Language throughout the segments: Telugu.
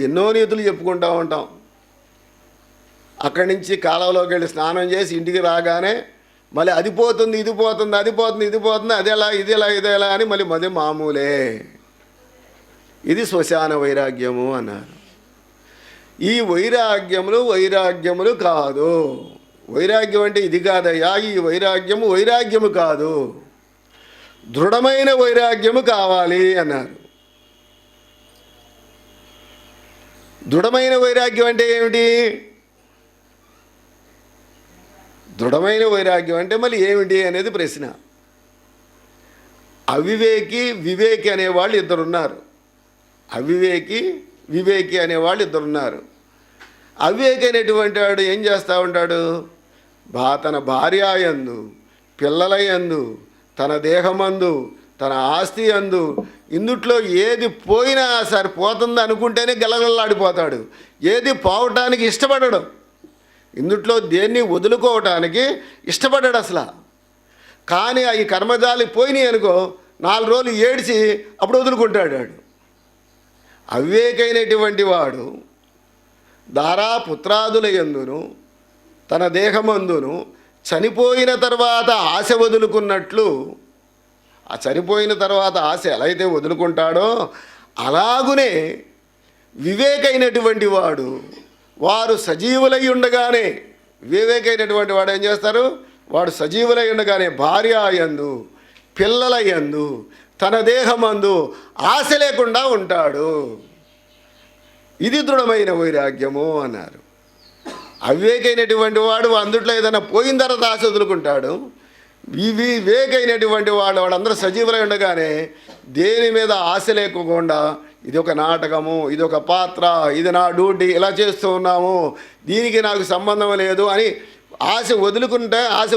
ఎన్నో నీతులు చెప్పుకుంటూ ఉంటాం. అక్కడి నుంచి కాలువలోకి వెళ్ళి స్నానం చేసి ఇంటికి రాగానే మళ్ళీ అది పోతుంది ఇది పోతుంది అది పోతుంది ఇది పోతుంది అదేలా ఇదేలా ఇదేలా అని మళ్ళీ మామూలే. ఇది శ్మశాన వైరాగ్యము అన్నారు. ఈ వైరాగ్యములు కాదు. వైరాగ్యం అంటే ఇది కాదయ్యా, ఈ వైరాగ్యము కాదు, దృఢమైన వైరాగ్యము కావాలి అన్నారు. దృఢమైన వైరాగ్యం అంటే ఏమిటి? దృఢమైన వైరాగ్యం అంటే మళ్ళీ ఏమిటి అనేది ప్రశ్న. అవివేకి వివేకి అనేవాళ్ళు ఇద్దరున్నారు. వివేకి అనేవాళ్ళు ఇద్దరున్నారు. అవివేకి అనేటువంటి వాడు ఏం చేస్తూ ఉంటాడు? తన భార్య యందు, పిల్లల యందు, తన దేహమందు, తన ఆస్తి యందు, ఇందుట్లో ఏది పోయినా సరిపోతుంది అనుకుంటేనే గలగలలాడిపోతాడు. ఏది పోవటానికి ఇష్టపడడు. ఇందుట్లో దేన్ని వదులుకోవటానికి ఇష్టపడ్డాడు అసలు. కానీ ఈ కర్మజాలి పోయినాయి అనుకో 4 రోజులు ఏడిచి అప్పుడు వదులుకుంటాడు. అవివేకైనటువంటి వాడు పుత్రాదుల యందును తన దేహమందును చనిపోయిన తర్వాత ఆశ వదులుకున్నట్లు, ఆ చనిపోయిన తర్వాత ఆశ ఎలా అయితే వదులుకుంటాడో అలాగునే వివేకైనటువంటి వారు సజీవులై ఉండగానే, వివేకైనటువంటి వాడు ఏం చేస్తారు? వాడు సజీవులై ఉండగానే భార్య యందు, పిల్లల యందు, తన దేహమందు ఆశ లేకుండా ఉంటాడు. ఇది దృఢమైన వైరాగ్యము అన్నారు. అవివేకైనటువంటి వాడు అందుట్లో ఏదైనా పోయిన తర్వాత ఆశ వదులుకుంటాడు. వివేకైనటువంటి వాళ్ళందరూ సజీవులై ఉండగానే దేని మీద ఆశ లేకుండా ఇది ఒక నాటకము, ఇది ఒక పాత్ర, ఇది నా డ్యూటీ, ఇలా చేస్తూ ఉన్నాము, దీనికి నాకు సంబంధం లేదు అని ఆశ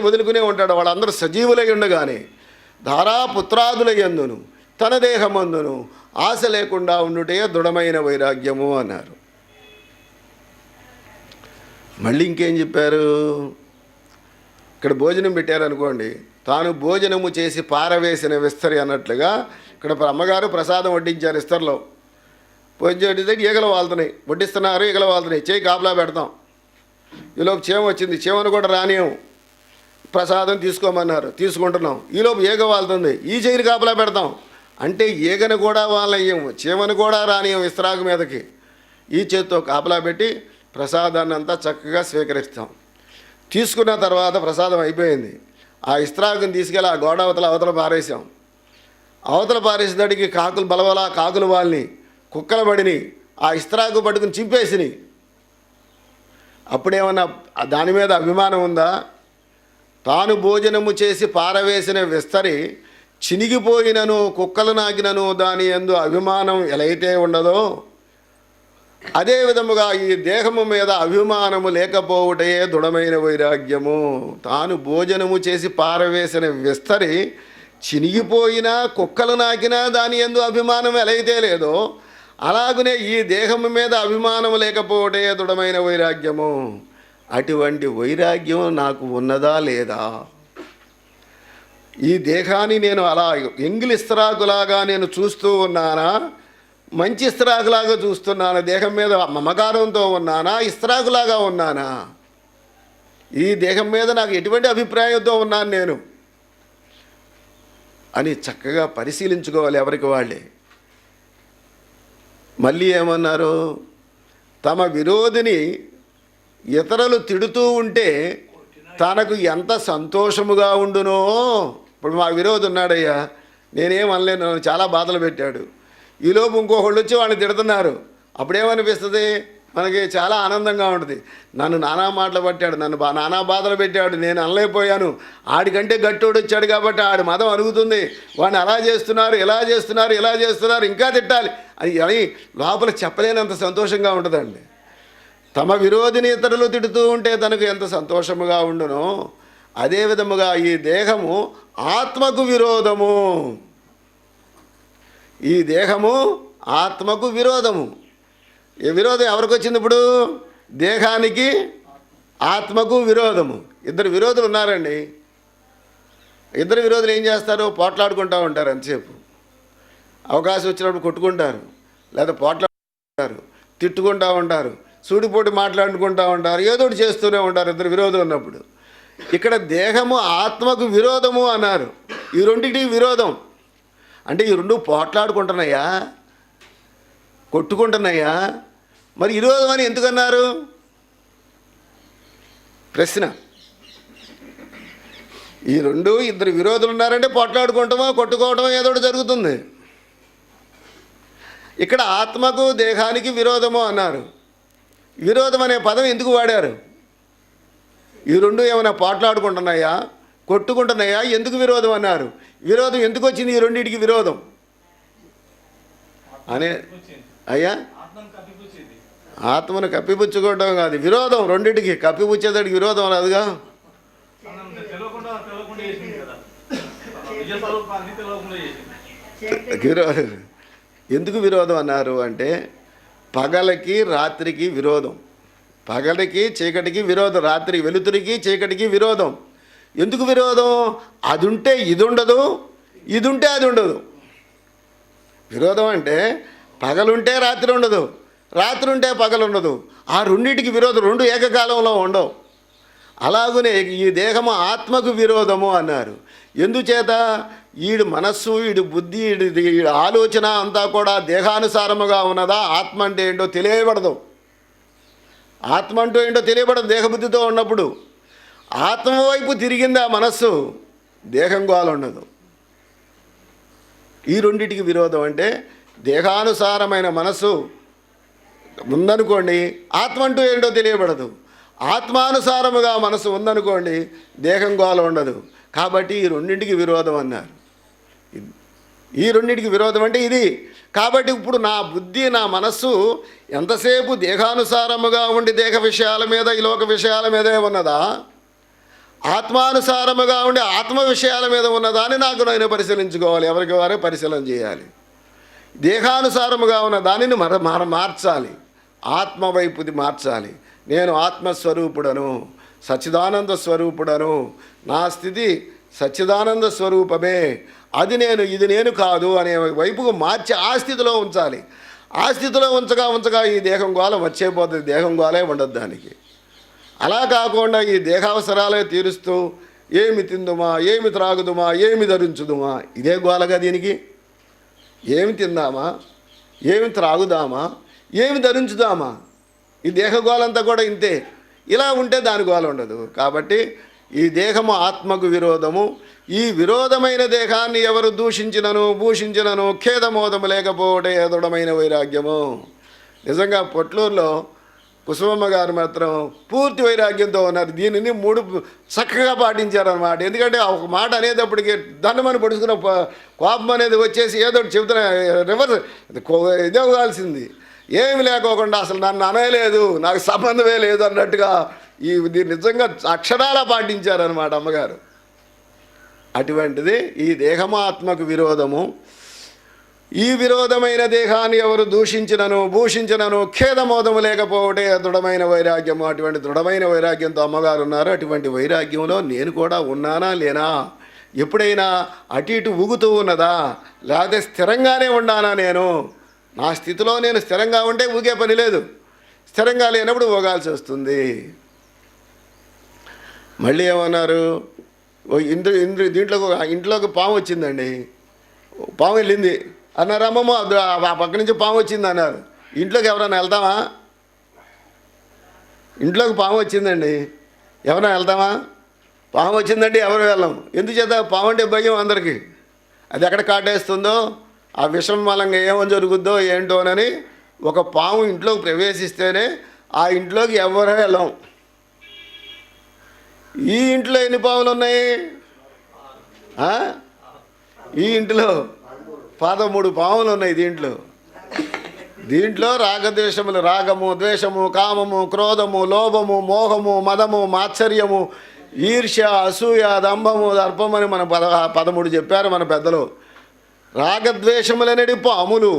వదులుకునే ఉంటాడు. వాళ్ళందరూ సజీవులై ఉండగానే పుత్రాదుల యందును తన దేహమందును ఆశ లేకుండా ఉండుటే దృఢమైన వైరాగ్యము అన్నారు. మళ్ళీ ఇంకేం చెప్పారు? ఇక్కడ భోజనం పెట్టారనుకోండి, తాను భోజనము చేసి పారవేసిన విస్తరి అన్నట్లుగా ఇక్కడ అమ్మగారు ప్రసాదం వడ్డించారు. ఇస్తర్లో భోజనం వడ్డిస్తే ఈగలు వాళ్తున్నాయి, వడ్డిస్తున్నారు, ఈగలు వాళ్తున్నాయి, చేయి కాపలా పెడతాం. ఈలోపు చీమ వచ్చింది, చీమను కూడా రానియం, ప్రసాదం తీసుకోమన్నారు, తీసుకుంటున్నాం. ఈలోపు ఈగ వాళ్తుంది, ఈ చేయిని కాపలా పెడతాం. అంటే ఈగను కూడా వాళ్ళయ్యం, చీమను కూడా రానియం ఇస్త్రాకు మీదకి. ఈ చేతితో కాపలా పెట్టి ప్రసాదాన్ని అంతా చక్కగా స్వీకరిస్తాం. తీసుకున్న తర్వాత ప్రసాదం అయిపోయింది. ఆ ఇస్త్రాకుని తీసుకెళ్ళి ఆ గోడ అవతల పారేసాం. అవతల పారేసేదానికి కాకులు వాళ్ళని, కుక్కల పడిని ఆ ఇస్త్రాకు పట్టుకుని చింపేసినాయి. అప్పుడేమన్నా దాని మీద అభిమానం ఉందా? తాను భోజనము చేసి పారవేసిన విస్తరి చినిగిపోయినను, కుక్కలు నాకినను దాని యందు అభిమానం ఎలా అయితే ఉండదో, అదే విధముగా ఈ దేహము మీద అభిమానము లేకపోవటే దృఢమైన వైరాగ్యము. తాను భోజనము చేసి పారవేసిన విస్తరి చినిగిపోయినా, కుక్కలు నాకినా దాని యందు అభిమానం ఎలా అయితే లేదో, అలాగనే ఈ దేహము మీద అభిమానం లేకపోవటే దృఢమైన వైరాగ్యము. అటువంటి వైరాగ్యం నాకు ఉన్నదా లేదా? ఈ దేహాన్ని నేను అలా ఎంగిలి ఇస్త్రాకులాగా నేను చూస్తూ ఉన్నానా, మంచి ఇస్త్రాకులాగా చూస్తున్నానా? దేహం మీద మమకారంతో ఉన్నానా, ఇస్త్రాకులాగా ఉన్నానా? ఈ దేహం మీద నాకు ఎటువంటి అభిప్రాయంతో ఉన్నాను నేను అని చక్కగా పరిశీలించుకోవాలి ఎవరికి వాళ్ళే. మళ్ళీ ఏమన్నారు? తమ విరోధిని ఇతరులు తిడుతూ ఉంటే తనకు ఎంత సంతోషముగా ఉండునో. ఇప్పుడు మా విరోధి ఉన్నాడయ్యా, నేనేం అనలేను, నన్ను చాలా బాధలు పెట్టాడు. ఈలోపు ఇంకొకళ్ళు వచ్చి వాళ్ళని తిడుతున్నారు. అప్పుడేమనిపిస్తుంది? మనకి చాలా ఆనందంగా ఉంటుంది. నన్ను నానా మాటలు పట్టాడు, నన్ను నానా బాధలు పెట్టాడు, నేను అనలేకపోయాను, ఆడికంటే గట్టోడు వచ్చాడు కాబట్టి ఆడి మదం అరుగుతుంది, వాడిని అలా చేస్తున్నారు, ఇలా చేస్తున్నారు, ఇంకా తిట్టాలి అని లోపల చెప్పలేనంత సంతోషంగా ఉంటుందండి. తమ విరోధిని ఇతరులు తిడుతూ ఉంటే తనకు ఎంత సంతోషముగా ఉండునో, అదే విధముగా ఈ దేహము ఆత్మకు విరోధము. ఈ దేహము ఆత్మకు విరోధము. ఈ విరోధం ఎవరికి వచ్చింది? ఇప్పుడు దేహానికి ఆత్మకు విరోధము. ఇద్దరు విరోధులు ఉన్నారండి. ఇద్దరు విరోధులు ఏం చేస్తారు? పోట్లాడుకుంటూ ఉంటారు. ఎంతసేపు అవకాశం వచ్చినప్పుడు కొట్టుకుంటారు, లేదా పోట్లాడుకుంటారు. తిట్టుకుంటూ ఉంటారు, సూటిపోటి మాట్లాడుకుంటూ ఉంటారు, ఏదో ఒకటి చేస్తూనే ఉంటారు ఇద్దరు విరోధం ఉన్నప్పుడు. ఇక్కడ దేహము ఆత్మకు విరోధము అన్నారు. ఈ రెండింటికి విరోధం అంటే ఈ రెండు పోట్లాడుకుంటున్నాయా, కొట్టుకుంటున్నాయా? మరి విరోధం అని ఎందుకన్నారు? ప్రశ్న. ఈ రెండు ఇద్దరు విరోధులు ఉన్నారంటే పోట్లాడుకుంటామో కొట్టుకోవటమో ఏదో ఒకటి జరుగుతుంది. ఇక్కడ ఆత్మకు దేహానికి విరోధము అన్నారు. విరోధం అనే పదం ఎందుకు వాడారు? ఈ రెండు ఏమైనా పోట్లాడుకుంటున్నాయా, కొట్టుకుంటున్నాయా? ఎందుకు విరోధం అన్నారు? విరోధం ఎందుకు వచ్చింది? ఈ రెండింటికి విరోధం అనే అయ్యా ఆత్మను కప్పిపుచ్చుకోవడం కాదు, విరోధం రెండింటికి. కప్పిపుచ్చేదానికి విరోధం రాదుగా. ఎందుకు విరోధం అన్నారు అంటే పగలకి రాత్రికి విరోధం, పగలకి చీకటికి విరోధం, రాత్రి వెలుతురికి చీకటికి విరోధం. ఎందుకు విరోధం? అది ఉంటే ఇది ఉండదు, ఇది ఉంటే అది ఉండదు. విరోధం అంటే పగలుంటే రాత్రి ఉండదు, రాత్రి ఉంటే పగలు ఉండదు. ఆ రెండింటికి విరోధం, రెండు ఏకకాలంలో ఉండవు. అలాగనే ఈ దేహము ఆత్మకు విరోధము అన్నారు. ఎందుచేత? ఈడు మనస్సు, ఈడు బుద్ధి, ఈడు ఆలోచన అంతా కూడా దేహానుసారముగా ఉన్నదా? ఆత్మ అంటే ఏంటో తెలియబడదు. ఆత్మ అంటూ ఏంటో తెలియబడదు దేహబుద్ధితో ఉన్నప్పుడు. ఆత్మ వైపు తిరిగిందా మనస్సు, దేహం గోల ఉండదు. ఈ రెండింటికి విరోధం అంటే దేహానుసారమైన మనస్సు ఉందనుకోండి, ఆత్మ అంటూ ఏంటో తెలియబడదు. ఆత్మానుసారముగా మనసు ఉందనుకోండి, దేహం గోల ఉండదు. కాబట్టి ఈ రెండింటికి విరోధం అన్నారు. ఈ రెండింటికి విరోధం అంటే ఇది. కాబట్టి ఇప్పుడు నా బుద్ధి, నా మనస్సు ఎంతసేపు దేహానుసారముగా ఉండి దేహ విషయాల మీద, ఈ లోక విషయాల మీదే ఉన్నదా, ఆత్మానుసారముగా ఉండి ఆత్మ విషయాల మీద ఉన్నదా అని నాకు నేను పరిశీలించుకోవాలి. ఎవరికి వారే పరిశీలన చేయాలి. దేహానుసారముగా ఉన్న దానిని మార్చాలి, ఆత్మ వైపుది మార్చాలి. నేను ఆత్మస్వరూపుడను, సచ్చిదానంద స్వరూపుడను, నా స్థితి సచ్చిదానంద స్వరూపమే, అది నేను, ఇది నేను కాదు అనే వైపుకు మార్చి ఆ స్థితిలో ఉంచాలి. ఆ స్థితిలో ఉంచగా ఈ దేహం గోళ వచ్చేపోతుంది, దేహం గోళే ఉండదు దానికి. అలా కాకుండా ఈ దేహావసరాలే తీరుస్తూ ఏమి తిందుమా, ఏమి త్రాగుదుమా, ఏమి ధరించుదుమా, ఇదే గోలగా దీనికి. ఏమి తిందామా, ఏమి త్రాగుదామా, ఏమి ధరించుదామా, ఈ దేహగోళంతా కూడా ఇంతే. ఇలా ఉంటే దాని గోల ఉండదు. కాబట్టి ఈ దేహము ఆత్మకు విరోధము. ఈ విరోధమైన దేహాన్ని ఎవరు దూషించినను భూషించినను ఖేదమోదము లేకపోవటే దృఢమైన వైరాగ్యము. నిజంగా పొట్లూరులో కుసుమమ్మ గారు మాత్రం పూర్తి వైరాగ్యంతో ఉన్నారు. దీనిని 3 చక్కగా పాటించారన్నమాట. ఎందుకంటే ఒక మాట అనేటప్పటికీ దండమని పడుచుకున్న కోపం అనేది వచ్చేసి ఏదో చెబుతున్న రివర్స్ ఇదే కావాల్సింది, ఏమి లేకోకుండా అసలు నన్ను అనలేదు, నాకు సంబంధమే లేదు అన్నట్టుగా దీన్ని నిజంగా అక్షరాలా పాటించారనమాట అమ్మగారు. అటువంటిది ఈ దేహము ఆత్మకు విరోధము. ఈ విరోధమైన దేహాన్ని ఎవరు దూషించినను భూషించినను ఖేదమోదము లేకపోవటే దృఢమైన వైరాగ్యము. అటువంటి దృఢమైన వైరాగ్యంతో అమ్మగారు ఉన్నారు. అటువంటి వైరాగ్యంలో నేను కూడా ఉన్నానా లేనా? ఎప్పుడైనా అటు ఇటు ఊగుతూ ఉన్నదా, లేకపోతే స్థిరంగానే ఉన్నానా? నేను నా స్థితిలో నేను స్థిరంగా ఉంటే ఊగే పని లేదు, స్థిరంగా లేనప్పుడు ఊగాల్సి వస్తుంది. మళ్ళీ ఏమన్నారు? ఇంట్లోకి పాము వచ్చిందండి, పాము వెళ్ళింది అన్నారు. అమ్మమ్మ ఆ పక్క నుంచి పాము వచ్చింది అన్నారు. ఇంట్లోకి ఎవరైనా వెళ్తామా? ఇంట్లోకి పాము వచ్చిందండి, ఎవరైనా వెళ్తామా? పాము వచ్చిందంటే ఎవరు వెళ్ళం. ఎందుచేత? పాము అంటే భయం అందరికీ. అది ఎక్కడ కాటేస్తుందో, ఆ విషం మూలంగా ఏమో జరుగుద్దో ఏంటోనని. ఒక పాము ఇంట్లోకి ప్రవేశిస్తేనే ఆ ఇంట్లోకి ఎవరు వెళ్ళం. ఈ ఇంట్లో ఎన్ని పాములు ఉన్నాయి? ఈ ఇంట్లో 13 పాములు ఉన్నాయి. దీంట్లో రాగద్వేషములు, రాగము, ద్వేషము, కామము, క్రోధము, లోభము, మోహము, మదము, మాత్సర్యము, ఈర్ష్య, అసూయ, దంభము, దర్పమని మన 13 చెప్పారు మన పెద్దలు. రాగద్వేషములనేది పాములు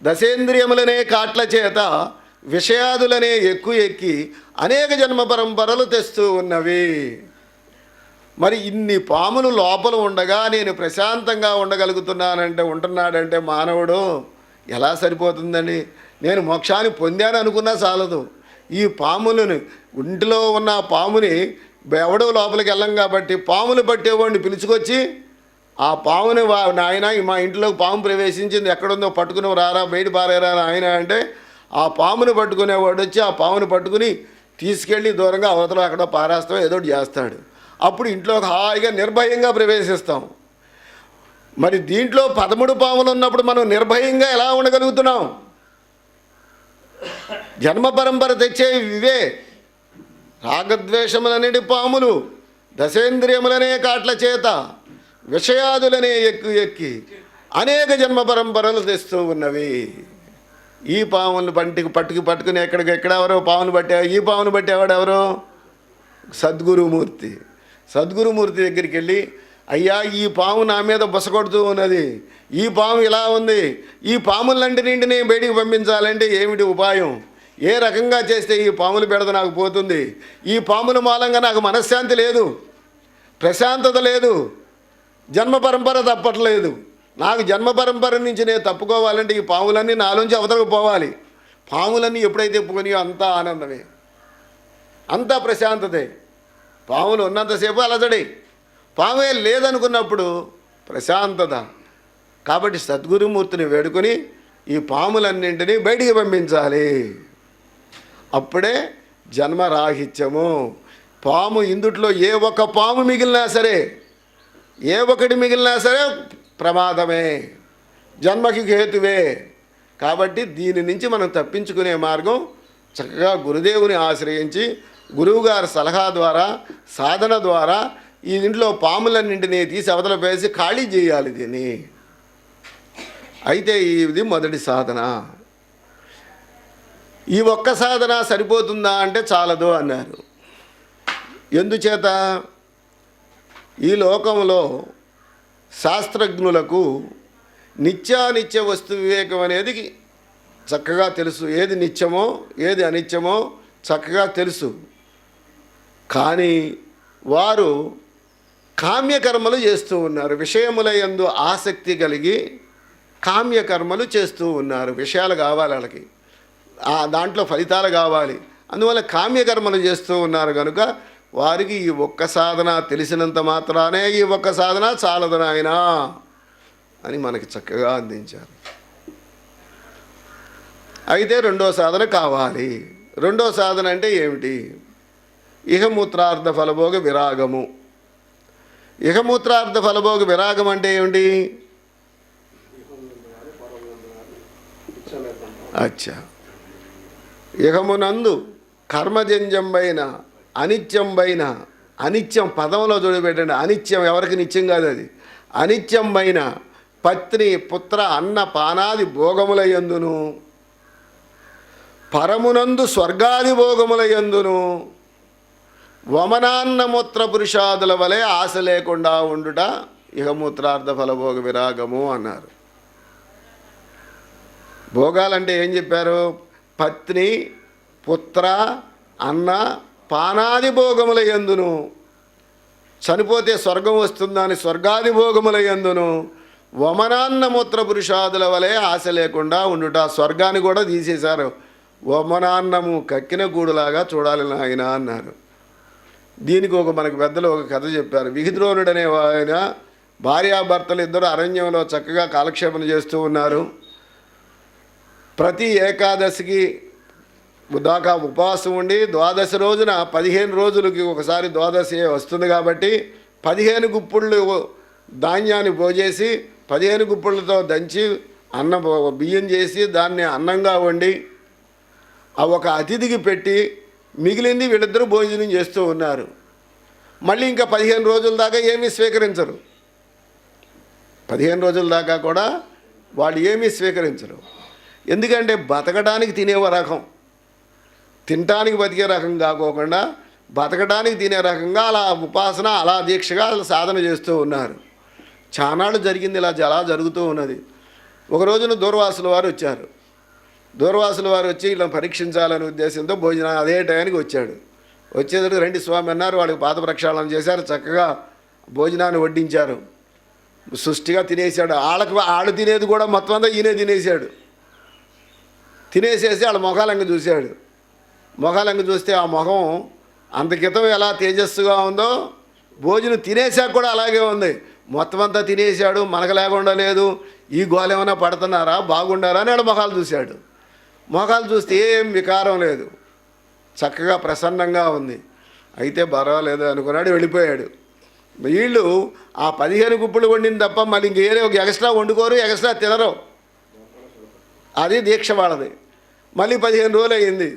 దశేంద్రియములనే కాట్ల చేత విషయాదులనే ఎక్కి అనేక జన్మ పరంపరలు తెస్తూ ఉన్నవి. మరి ఇన్ని పాములు లోపల ఉండగా నేను ప్రశాంతంగా ఉంటున్నాడంటే మానవుడు ఎలా సరిపోతుందండి? నేను మోక్షాన్ని పొందాను అనుకున్నా చాలదు. ఈ పాములను, ఇంటిలో ఉన్న పాముని ఎవడో లోపలికి వెళ్ళం కాబట్టి పాములు పట్టేవాడిని పిలుచుకొచ్చి ఆ పాముని నాయన మా ఇంట్లోకి పాము ప్రవేశించింది, ఎక్కడుందో పట్టుకుని రారా, బయట పారేరా ఆయన అంటే ఆ పాముని పట్టుకునేవాడు వచ్చి ఆ పాముని పట్టుకుని తీసుకెళ్ళి దూరంగా అవతల అక్కడ పారేస్తాం, ఏదో చేస్తాడు. అప్పుడు ఇంట్లోకి హాయిగా నిర్భయంగా ప్రవేశిస్తాం. మరి దీంట్లో 13 పాములు ఉన్నప్పుడు మనం నిర్భయంగా ఎలా ఉండగలుగుతున్నాం? జన్మ పరంపర తెచ్చేవి ఇవే. రాగద్వేషములనేటి పాములు, దశేంద్రియములనే కాట్ల చేత, విషయాదులనే ఎక్కి అనేక జన్మ పరంపరలు తెస్తూ ఉన్నవి. ఈ పాములను పట్టుకుని ఎక్కడెవరో పామును పట్టావు. ఈ పామును పట్టేవాడు ఎవరో? సద్గురుమూర్తి. సద్గురుమూర్తి దగ్గరికి వెళ్ళి, అయ్యా ఈ పాము నా మీద బుసకొడుతూ ఉన్నది, ఈ పాము ఇలా ఉంది, ఈ పాములంటినింటిని బయటికి పంపించాలంటే ఏమిటి ఉపాయం? ఏ రకంగా చేస్తే ఈ పాములు బెడద నాకు పోతుంది? ఈ పాముల మూలంగా నాకు మనశ్శాంతి లేదు, ప్రశాంతత లేదు, జన్మ పరంపర తప్పట్లేదు. నాకు జన్మ పరంపర నుంచి నేను తప్పుకోవాలంటే ఈ పాములన్నీ నాలోంచి అవతలకు పోవాలి. పాములన్నీ ఎప్పుడైతే పోనియో అంతా ఆనందమే, అంతా ప్రశాంతతే. పాములు ఉన్నంతసేపు అలజడి, పామే లేదనుకున్నప్పుడు ప్రశాంతత. కాబట్టి సద్గురుమూర్తిని వేడుకొని ఈ పాములన్నింటినీ బయటికి పంపించాలి. అప్పుడే జన్మరాహిత్యము. పాము ఇందుట్లో ఏ ఒక్క పాము మిగిలినా సరే, ఏ ఒకటి మిగిలినా సరే ప్రమాదమే, జన్మకి హేతువే. కాబట్టి దీని నుంచి మనం తప్పించుకునే మార్గం చక్కగా గురుదేవుని ఆశ్రయించి గురువుగారి సలహా ద్వారా, సాధన ద్వారా ఈ ఇంట్లో పాములన్నింటినీ తీసి అవతల వేసి ఖాళీ చేయాలి దీన్ని. అయితే ఇది మొదటి సాధన. ఈ ఒక్క సాధన సరిపోతుందా అంటే చాలదు అన్నారు. ఎందుచేత? ఈ లోకంలో శాస్త్రజ్ఞులకు నిత్యానిత్య వస్తు వివేకం అనేది చక్కగా తెలుసు. ఏది నిత్యమో ఏది అనిత్యమో చక్కగా తెలుసు. కానీ వారు కామ్యకర్మలు చేస్తూ ఉన్నారు. విషయముల యందు ఆసక్తి కలిగి కామ్యకర్మలు చేస్తూ ఉన్నారు. విషయాలు కావాలి వాళ్ళకి, దాంట్లో ఫలితాలు కావాలి, అందువల్ల కామ్యకర్మలు చేస్తూ ఉన్నారు. కనుక వారికి ఈ ఒక్క సాధన తెలిసినంత మాత్రానే ఈ ఒక్క సాధన చాలదు నాయనా అని మనకి చక్కగా అందించారు. అయితే రెండో సాధన కావాలి. రెండో సాధన అంటే ఏమిటి? ఇహమూత్రార్థ ఫలభోగ విరాగము. ఇహమూత్రార్థ ఫలభోగ విరాగం అంటే ఏమిటి? అచ్చా, ఇహమునందు కర్మజంజంబైన అనిత్యంబైన, అనిత్యం పదంలో చూడబెట్టండి. అనిత్యం ఎవరికి నిత్యం కాదు, అది అనిత్యంబైన పత్ని పుత్ర అన్న పానాది భోగముల యందును, పరమునందు స్వర్గాది భోగముల యందును, వమనాన్నమూత్ర పురుషాదుల వలె ఆశ లేకుండా ఉండుట ఇహమూత్రార్థ ఫలభోగ విరాగము అన్నారు. భోగాలంటే ఏం చెప్పారు? పత్ని పుత్ర అన్న పానాది భోగముల యందును, చనిపోతే స్వర్గం వస్తుందని స్వర్గాది భోగముల యందును, వమనాన్నమూత్ర పురుషాదుల వలె ఆశ లేకుండా ఉండుట. స్వర్గాన్ని కూడా తీసేశారు. వమనాన్నము కక్కిన గూడులాగా చూడాలి నాయన అన్నారు. దీనికి మనకు పెద్దలు ఒక కథ చెప్పారు. విహిద్రోణుడు అనే ఆయన భార్యాభర్తలు ఇద్దరు అరణ్యంలో చక్కగా కాలక్షేపణ చేస్తూ ఉన్నారు. ప్రతి ఏకాదశికి దాకా ఉపవాసం ఉండి ద్వాదశి రోజున 15 రోజులకి ఒకసారి ద్వాదశి వస్తుంది కాబట్టి 15 గుప్పుళ్ళు ధాన్యాన్ని పోజేసి 15 గుప్పుళ్ళతో దంచి బియ్యం చేసి దాన్ని అన్నంగా వండి ఒక అతిథికి పెట్టి మిగిలింది వీళ్ళిద్దరూ భోజనం చేస్తూ ఉన్నారు. మళ్ళీ ఇంకా 15 రోజుల దాకా ఏమీ స్వీకరించరు. 15 రోజుల దాకా కూడా వాళ్ళు ఏమీ స్వీకరించరు. ఎందుకంటే బతకడానికి తినేవ రకం, తినటానికి బతికే రకం కాకోకుండా బతకడానికి తినే రకంగా అలా ఉపాసన, అలా దీక్షగా సాధన చేస్తూ ఉన్నారు. చానాళ్ళు జరిగింది, అలా జరుగుతూ ఉన్నది. ఒక రోజున దూర్వాసుల వారు వచ్చారు. దూర్వాసుల వారు వచ్చి ఇలా పరీక్షించాలనే ఉద్దేశంతో భోజనం అదే టయానికి వచ్చాడు. వచ్చేసరికి రండి స్వామి అన్నారు. వాడికి పాద ప్రక్షాళన చేశారు, చక్కగా భోజనాన్ని వడ్డించారు, సుష్టిగా తినేశాడు. ఆళ్ళు తినేది కూడా మొత్తం అంతా ఈయనే తినేశాడు. తినేసేసి వాళ్ళ మొఖాలంగా చూశాడు. మొఖాలంగా చూస్తే ఆ మొఖం అంత క్రితం ఎలా తేజస్సుగా ఉందో భోజనం తినేసాక కూడా అలాగే ఉంది. మొత్తం అంతా తినేసాడు, మనకు లేకుండా లేదు. ఈ గోలు ఏమైనా పడుతున్నారా, బాగుండారా అని వాడు మొఖాలు చూశాడు. మొఖాలు చూస్తే ఏం వికారం లేదు, చక్కగా ప్రసన్నంగా ఉంది. అయితే పర్వాలేదు అనుకున్నాడు, వెళ్ళిపోయాడు. వీళ్ళు ఆ 15 గుప్పులు వండింది తప్ప మళ్ళీ ఇంకేరే ఒక ఎక్స్ట్రా వండుకోరు, ఎక్స్ట్రా తినరు. అది దీక్ష వాళ్ళది. మళ్ళీ 15 రోజులు అయ్యింది,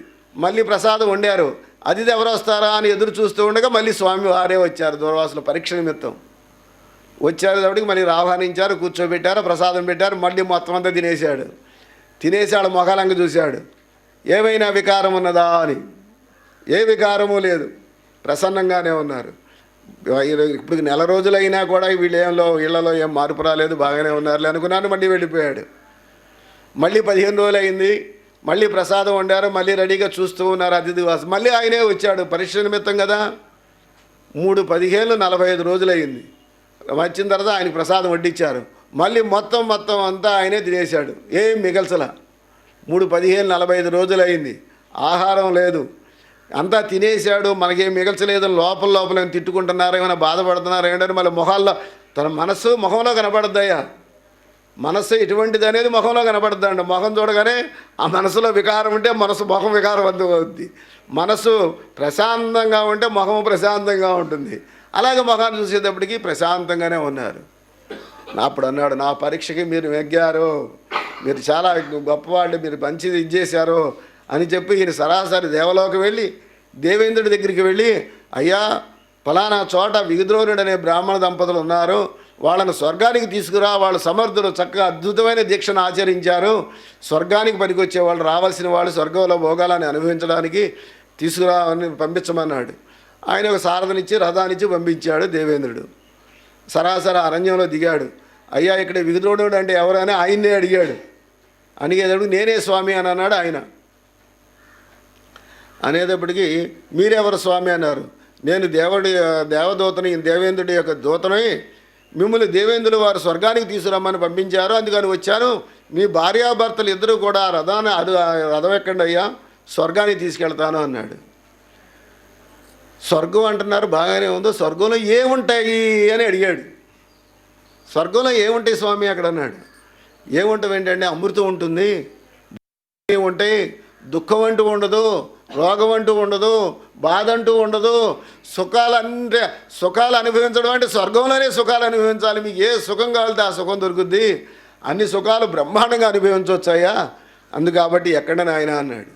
మళ్ళీ ప్రసాదం వండారు. అతిథి ఎవరు వస్తారా అని ఎదురు చూస్తూ ఉండగా మళ్ళీ స్వామి వారే వచ్చారు. దూర్వాసుల పరీక్ష నిమిత్తం వచ్చారు కాబట్టి మళ్ళీ ఆహ్వానించారు, కూర్చోబెట్టారు, ప్రసాదం పెట్టారు. మళ్ళీ మొత్తం అంతా తినేశాడు. తినేసాడు, మొఖాలంగా చూశాడు. ఏమైనా వికారం ఉన్నదా అని. ఏ వికారము లేదు, ప్రసన్నంగానే ఉన్నారు. ఇప్పుడు నెల రోజులైనా కూడా వీళ్ళలో ఏం మార్పు రాలేదు, బాగానే ఉన్నారులే అనుకున్నాను. మళ్ళీ వెళ్ళిపోయాడు. మళ్ళీ 15 రోజులు అయింది, మళ్ళీ ప్రసాదం వండారు, మళ్ళీ రెడీగా చూస్తూ ఉన్నారు అతిథి వాసు. మళ్ళీ ఆయనే వచ్చాడు, పరీక్ష నిమిత్తం కదా. 3, 15, 45 రోజులు అయింది. వచ్చిన తర్వాత ఆయనకు ప్రసాదం వడ్డించారు. మళ్ళీ మొత్తం అంతా ఆయనే తినేశాడు, ఏం మిగల్చలా. 3, 15, 45 రోజులు అయింది, ఆహారం లేదు, అంతా తినేశాడు. మనకేం మిగల్చలేదు. లోపల ఏమైనా తిట్టుకుంటున్నారు, ఏమైనా బాధపడుతున్నారు ఏంటంటే మళ్ళీ మొహాల్లో తన మనస్సు మొహంలో కనపడద్దయ్యా. మనస్సు ఎటువంటిది అనేది మొహంలో కనపడుతుందండి. మొహం చూడగానే ఆ మనసులో వికారం ఉంటే మొహం వికారవంతం అవుద్ది. మనసు ప్రశాంతంగా ఉంటే మొహం ప్రశాంతంగా ఉంటుంది. అలాగే మొహాన్ని చూసేటప్పటికి ప్రశాంతంగానే ఉన్నారు. అప్పుడు అన్నాడు, నా పరీక్షకి మీరు నెగ్గారు, మీరు చాలా గొప్పవాళ్ళు, మీరు మంచిది ఇచ్చేశారు అని చెప్పి ఈయన సరాసరి దేవలోకి వెళ్ళి దేవేంద్రుడి దగ్గరికి వెళ్ళి, అయ్యా ఫలానా చోట విగుద్రోణుడు అనే బ్రాహ్మణ దంపతులు ఉన్నారు, వాళ్ళను స్వర్గానికి తీసుకురా, వాళ్ళు సమర్థులు, చక్కగా అద్భుతమైన దీక్షను ఆచరించారు, స్వర్గానికి పనికొచ్చే వాళ్ళు, రావాల్సిన వాళ్ళు స్వర్గంలో భోగాలని అనుభవించడానికి తీసుకురా అని పంపించమన్నాడు. ఆయన ఒక సారథనిచ్చి రథాన్నిచ్చి పంపించాడు దేవేంద్రుడు. సరాసరి అరణ్యంలో దిగాడు. అయ్యా ఇక్కడ విగుద్రోణుడు అంటే ఎవరైనా ఆయన్నే అడిగాడు. అడిగేటప్పుడు నేనే స్వామి అని అన్నాడు ఆయన. అనేటప్పటికీ మీరెవరు స్వామి అన్నారు. నేను దేవదూతని, దేవేంద్రుడి యొక్క దూతని, మిమ్మల్ని దేవేంద్రుడు వారు స్వర్గానికి తీసుకురమ్మని పంపించారు, అందుకని వచ్చాను. మీ భార్యాభర్తలు ఇద్దరు కూడా రథం ఎక్కండి అయ్యా, స్వర్గానికి తీసుకెళ్తాను అన్నాడు. స్వర్గం అంటున్నారు, బాగానే ఉందో, స్వర్గంలో ఏముంటాయి అని అడిగాడు. స్వర్గంలో ఏముంటాయి స్వామి అక్కడ అన్నాడు. ఏముంటాయి ఏంటంటే అమృతం ఉంటుంది, ఉంటాయి, దుఃఖం అంటూ ఉండదు, రోగం అంటూ ఉండదు, బాధ అంటూ ఉండదు, సుఖాలు అనుభవించడం అంటే స్వర్గంలోనే సుఖాలు అనుభవించాలి. మీకు ఏ సుఖం కావాలితే ఆ సుఖం దొరుకుద్ది, అన్ని సుఖాలు బ్రహ్మాండంగా అనుభవించవచ్చాయా, అందుకాబట్టి ఎక్కడ నాయన అన్నాడు.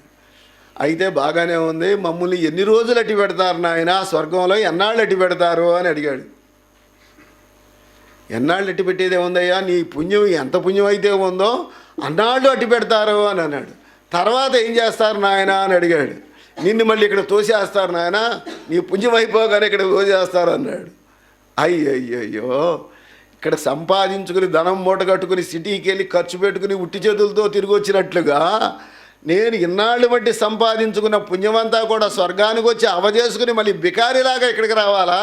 అయితే బాగానే ఉంది, మమ్మల్ని ఎన్ని రోజులు అట్టి పెడతారు నాయన, స్వర్గంలో ఎన్నాళ్ళు అట్టి పెడతారు అని అడిగాడు. ఎన్నాళ్ళు అట్టి పెట్టేదే ఉందయ్యా, నీ పుణ్యం ఎంత పుణ్యం అయితే ఉందో అన్నాళ్ళు అట్టి పెడతారు అని అన్నాడు. తర్వాత ఏం చేస్తారు నాయన అని అడిగాడు. నిన్ను మళ్ళీ ఇక్కడ తోసేస్తారు నాయన, నీ పుణ్యం అయిపోగానే ఇక్కడ తోసేస్తారు అన్నాడు. అయ్యయ్యో, ఇక్కడ సంపాదించుకుని ధనం మూట కట్టుకుని సిటీకి వెళ్ళి ఖర్చు పెట్టుకుని ఉట్టి చేతులతో తిరిగి వచ్చినట్లుగా నేను ఇన్నాళ్ళు బట్టి సంపాదించుకున్న పుణ్యమంతా కూడా స్వర్గానికి వచ్చి అవజేసుకుని మళ్ళీ బికారిలాగా ఇక్కడికి రావాలా?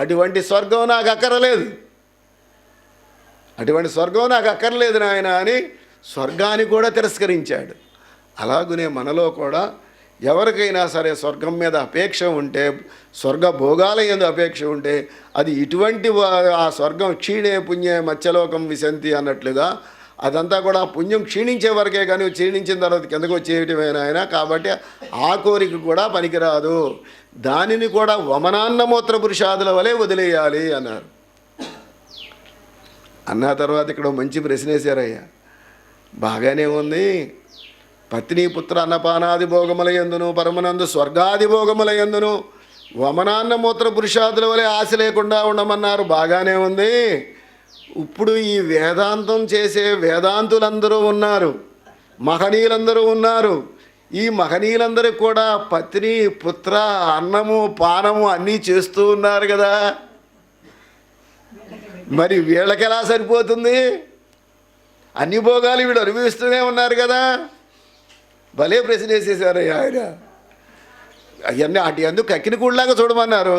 అటువంటి స్వర్గం నాకు అక్కర్లేదు, అటువంటి స్వర్గం నాకు అక్కర్లేదు నాయన అని స్వర్గాన్ని కూడా తిరస్కరించాడు. అలాగునే మనలో కూడా ఎవరికైనా సరే స్వర్గం మీద అపేక్ష ఉంటే, స్వర్గ భోగాల యందు అపేక్ష ఉంటే, అది ఇటువంటి ఆ స్వర్గం క్షీణే పుణ్యే మత్స్యలోకం విశంతి అన్నట్లుగా అదంతా కూడా పుణ్యం క్షీణించే వరకే, కానీ క్షీణించిన తర్వాత కిందకు వచ్చేయటమేనా ఆయన. కాబట్టి ఆ కోరిక కూడా పనికిరాదు, దానిని కూడా వమనాన్నమూత్ర పురుషాదుల వలె వదిలేయాలి అన్నారు. అన్న తర్వాత ఇక్కడ మంచి ప్రశ్న వేశారయ్యా. బాగానే ఉంది, పత్ని పుత్ర అన్నపానాది భోగముల యందును పరమనందు స్వర్గాది భోగముల యందును వమనాన్నమూత్ర పురుషాదుల వలె ఆశ లేకుండా ఉండమన్నారు, బాగానే ఉంది. ఇప్పుడు ఈ వేదాంతం చేసే వేదాంతులందరూ ఉన్నారు, మహనీయులందరూ ఉన్నారు. ఈ మహనీయులందరికీ కూడా పత్ని పుత్ర అన్నము పానము అన్నీ చేస్తూ ఉన్నారు కదా, మరి వీళ్ళకి ఎలా సరిపోతుంది? అన్ని భోగాలు వీళ్ళు అనుభవిస్తూనే ఉన్నారు కదా. భలే ప్రశ్న వేసేసారు ఆయన. అవన్నీ అటు ఎందుకు కక్కిని కూడలాగా చూడమన్నారు.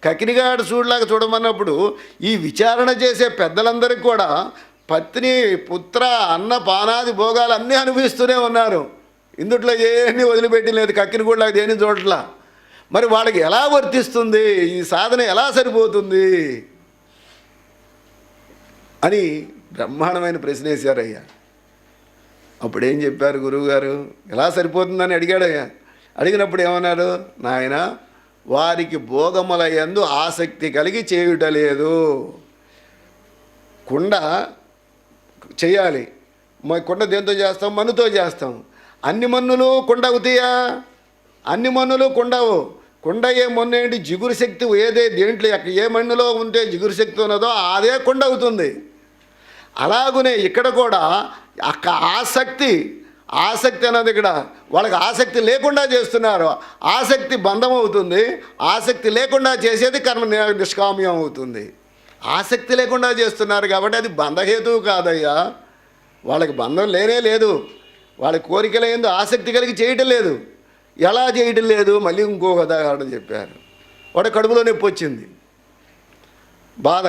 కక్కినిగాడు చూడలాగా చూడమన్నప్పుడు ఈ విచారణ చేసే పెద్దలందరికీ కూడా పత్ని పుత్ర అన్న పానాది భోగాలు అన్నీ అనుభవిస్తూనే ఉన్నారు. ఇందుట్లో ఏమీ వదిలిపెట్టి లేదు, కక్కిన కూడా దేని చూడట్లా. మరి వాళ్ళకి ఎలా వర్తిస్తుంది, ఈ సాధన ఎలా సరిపోతుంది అని బ్రహ్మాండమైన ప్రశ్న వేశారయ్యా. అప్పుడేం చెప్పారు గురువుగారు? ఎలా సరిపోతుందని అడిగాడయ్యా. అడిగినప్పుడు ఏమన్నారు? నాయన, వారికి భోగముల యందు ఆసక్తి కలిగి చేయుటలేదు. కుండ చేయాలి, కుండ దేంతో చేస్తాం? మన్నుతో చేస్తాం. అన్ని మన్నులు కుండ అవుతాయా? అన్ని మన్నులు కుండవు. కుండ ఏ మన్ను ఏంటి? జిగురు శక్తి ఏదే దేంట్లో ఏ మన్నులో ఉంటే జిగురు శక్తి ఉన్నదో అదే కుండ అవుతుంది. అలాగునే ఇక్కడ కూడా ఆసక్తి అన్నది ఇక్కడ వాళ్ళకి ఆసక్తి లేకుండా చేస్తున్నారు. ఆసక్తి బంధం అవుతుంది, ఆసక్తి లేకుండా చేసేది కర్మ నిష్కామ్యం అవుతుంది. ఆసక్తి లేకుండా చేస్తున్నారు కాబట్టి అది బంధహేతువు కాదయ్యా. వాళ్ళకి బంధం లేనే లేదు, వాళ్ళ కోరికల యందు ఆసక్తి కలిగి చేయటం లేదు. ఎలా చేయటం లేదు? మళ్ళీ ఇంకో ఉదాహరణ చెప్పారు. వాడు కడుపులో నొప్పి వచ్చింది,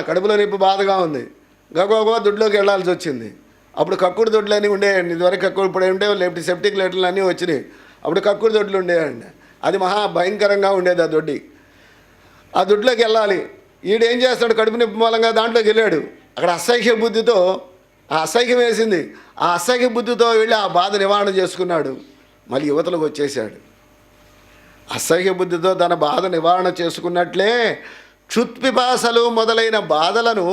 కడుపులో నొప్పి బాధగా ఉంది, గగోగో దొడ్లోకి వెళ్ళాల్సి వచ్చింది. అప్పుడు కక్కుడు దొడ్లు అన్నీ ఉండేయండి. ఇదివరకు కక్కుడు ఇప్పుడు ఉండే లేకపోతే సెప్టిక్ లెటర్లు అన్నీ వచ్చినాయి. అప్పుడు కక్కుడు దొడ్లు ఉండేయండి. అది మహా భయంకరంగా ఉండేది ఆ దొడ్డి. ఆ దొడ్లోకి వెళ్ళాలి. ఈడేం చేస్తాడు? కడుపు నొప్పి మూలంగా దాంట్లోకి వెళ్ళాడు. అక్కడ అసహ్య బుద్ధితో అసహ్యం వేసింది. ఆ అసహ్య బుద్ధితో వెళ్ళి ఆ బాధ నివారణ చేసుకున్నాడు. మళ్ళీ యువతలకు వచ్చేసాడు. అసహ్య బుద్ధితో తన బాధ నివారణ చేసుకున్నట్లే క్షుత్పిపాసలు మొదలైన బాధలను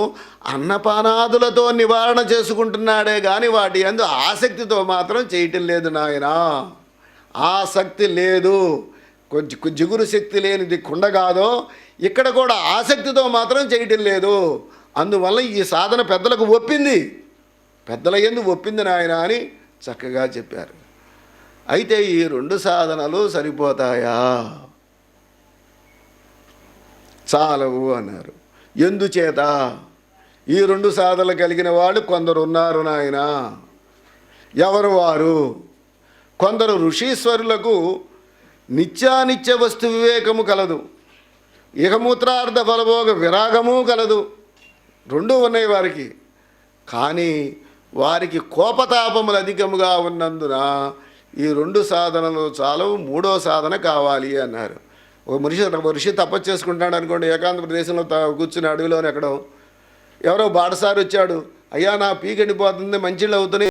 అన్నపానాదులతో నివారణ చేసుకుంటున్నాడే కానీ వాటి యందు ఆసక్తితో మాత్రం చేయటం లేదు నాయనా. ఆసక్తి లేదు. కొంచెం జిగురు శక్తి లేనిది కుండ కాదో ఇక్కడ కూడా ఆసక్తితో మాత్రం చేయటం లేదు. అందువల్ల ఈ సాధన పెద్దలకు ఒప్పింది, పెద్దల యందు ఒప్పింది నాయన అని చక్కగా చెప్పారు. అయితే ఈ రెండు సాధనలు సరిపోతాయా? చాలవు అన్నారు. ఎందుచేత? ఈ రెండు సాధనలు కలిగిన వాళ్ళు కొందరు ఉన్నారు నాయన. ఎవరు వారు? కొందరు ఋషీశ్వరులకు నిత్యానిత్య వస్తు వివేకము కలదు, ఇహమూత్రార్థ ఫలభోగ విరాగము కలదు. రెండూ ఉన్నాయి వారికి. కానీ వారికి కోపతాపములు అధికముగా ఉన్నందున ఈ రెండు సాధనలు చాలవు, మూడో సాధన కావాలి అన్నారు. ఒక ఋషి తపస్సు చేసుకుంటాడు అనుకోండి, ఏకాంత ప్రదేశంలో కూర్చుని అడవిలోని ఎక్కడో ఎవరో బాటసారి వచ్చాడు, అయ్యా నా పీకెండిపోతుంది, మంచిళ్ళు అవుతున్నాయి